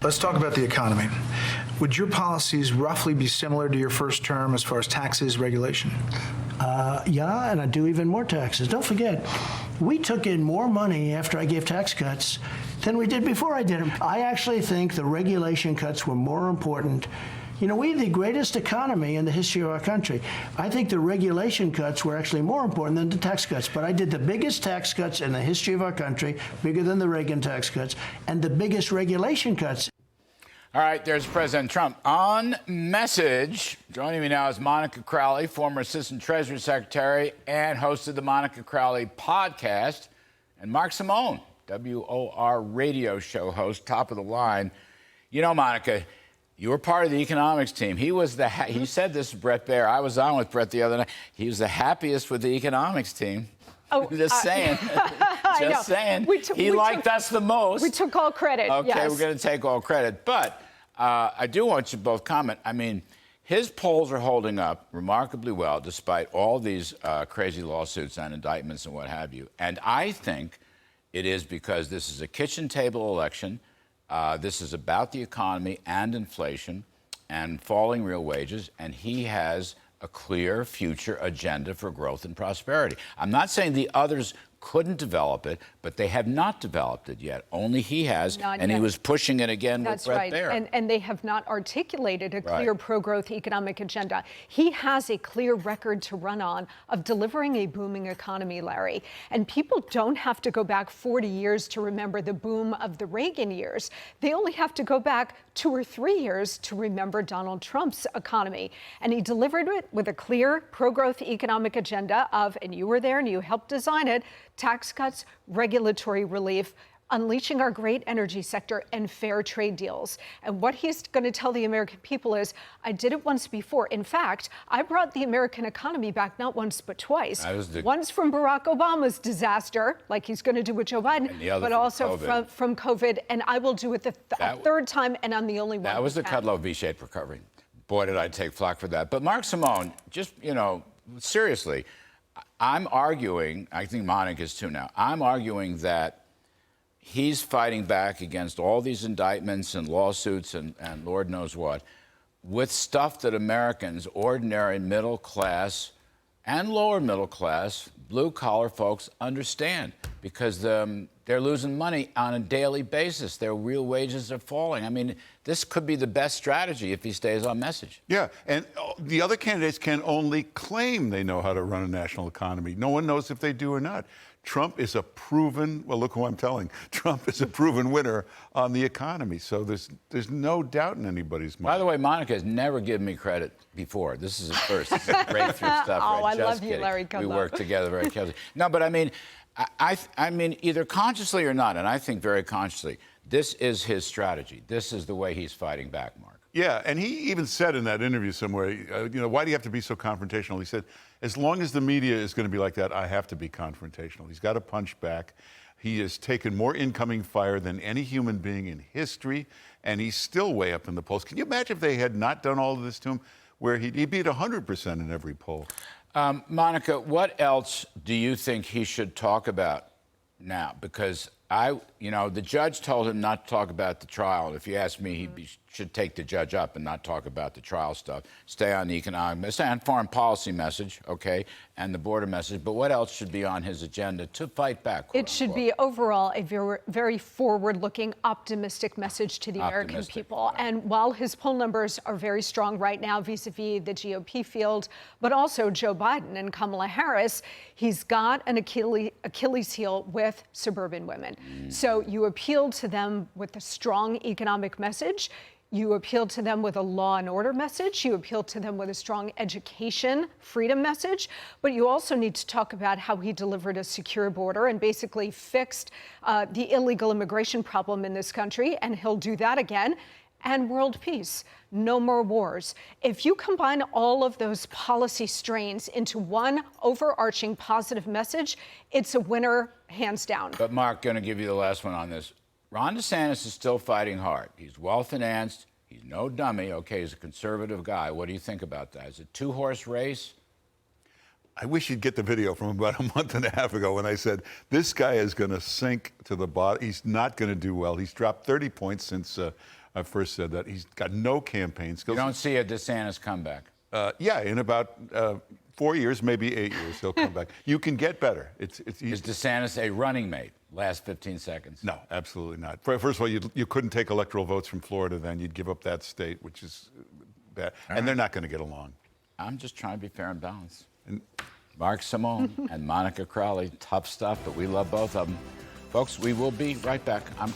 Let's talk about the economy. Would your policies roughly be similar to your first term as far as taxes, regulation? Yeah, and I do even more taxes. Don't forget, we took in more money after I gave tax cuts than we did before I did them. I actually think the regulation cuts were more important. You know, we have the greatest economy in the history of our country. I think the regulation cuts were actually more important than the tax cuts. But I did the biggest tax cuts in the history of our country, bigger than the Reagan tax cuts, and the biggest regulation cuts. All right, there's President Trump on message. Joining me now is Monica Crowley, former Assistant Treasury Secretary and host of the Monica Crowley podcast, and Mark Simone, WOR radio show host, top of the line. You know, Monica, you were part of the economics team. He was he said this to Brett Baer. I was on with Brett the other night. He was the happiest with the economics team. Oh, just saying. Just saying. He liked us the most. We took all credit. Okay, yes. We're going to take all credit. But I do want you to both comment. I mean, his polls are holding up remarkably well despite all these crazy lawsuits and indictments and what have you. And I think it is because this is a kitchen table election. This is about the economy and inflation and falling real wages. And he has a clear future agenda for growth and prosperity. I'm not saying the others couldn't develop it, but they have not developed it yet. Only he has, and he was pushing it again with Brett Baer. And they have not articulated a clear pro-growth economic agenda. He has a clear record to run on of delivering a booming economy, Larry. And people don't have to go back 40 years to remember the boom of the Reagan years. They only have to go back 2 or 3 years to remember Donald Trump's economy. And he delivered it with a clear pro-growth economic agenda of, and you were there and you helped design it, tax cuts, regulatory relief, unleashing our great energy sector, and fair trade deals. And what he's going to tell the American people is, I did it once before. In fact, I brought the American economy back not once but twice. Once from Barack Obama's disaster, like he's going to do with Joe Biden, but also from COVID. And I will do it a third time, and I'm the only one. That was the Kudlow V-shaped recovery. Boy, did I take flack for that. But Mark Simone, just, you know, seriously, I'm arguing, I think Monica is too now, I'm arguing that he's fighting back against all these indictments and lawsuits and Lord knows what, with stuff that Americans, ordinary middle class and lower middle class, blue collar folks understand, because they're losing money on a daily basis. Their real wages are falling. I mean, this could be the best strategy if he stays on message. Yeah, and the other candidates can only claim they know how to run a national economy. No one knows if they do or not. Trump is a proven, well, look who I'm telling. Trump is a proven winner on the economy. So there's no doubt in anybody's mind. By the way, Monica has never given me credit before. This is a first. This is breakthrough stuff. Oh, right? I love you, Larry Kudlow. We work together very closely. No, but I mean, I mean, either consciously or not, and I think very consciously, this is his strategy. This is the way he's fighting back, Mark. Yeah, and he even said in that interview somewhere, you know, why do you have to be so confrontational? He said, as long as the media is going to be like that, I have to be confrontational. He's got to punch back. He has taken more incoming fire than any human being in history, and he's still way up in the polls. Can you imagine if they had not done all of this to him, where he beat 100% in every poll? Monica, what else do you think he should talk about now? Because you know, the judge told him not to talk about the trial. If you ask me, he should take the judge up and not talk about the trial stuff. Stay on the economic, stay on foreign policy message, okay, and the border message. But what else should be on his agenda to fight back? It should be overall a very forward-looking, optimistic message to the American people. Right. And while his poll numbers are very strong right now vis-a-vis the GOP field, but also Joe Biden and Kamala Harris, he's got an Achilles heel with suburban women. So you appeal to them with a strong economic message. You appeal to them with a law and order message. You appeal to them with a strong education, freedom message. But you also need to talk about how he delivered a secure border and basically fixed the illegal immigration problem in this country. And he'll do that again. And world peace. No more wars. If you combine all of those policy strains into one overarching positive message, it's a winner, hands down. But Mark, going to give you the last one on this. Ron DeSantis is still fighting hard. He's well-financed. He's no dummy. Okay, he's a conservative guy. What do you think about that? Is it a two-horse race? I wish you'd get the video from about a month and a half ago when I said, this guy is going to sink to the bottom. He's not going to do well. He's dropped 30 points since I first said that. He's got no campaign skills. You don't see a DeSantis comeback. Yeah, in about 4 years, maybe 8 years, he'll come back. You can get better. Is DeSantis a running mate? Last 15 seconds. No, absolutely not. First of all, you couldn't take electoral votes from Florida then. You'd give up that state, which is bad. And they're not going to get along. I'm just trying to be fair and balanced. Mark Simone and Monica Crowley, tough stuff, but we love both of them. Folks, we will be right back. I'm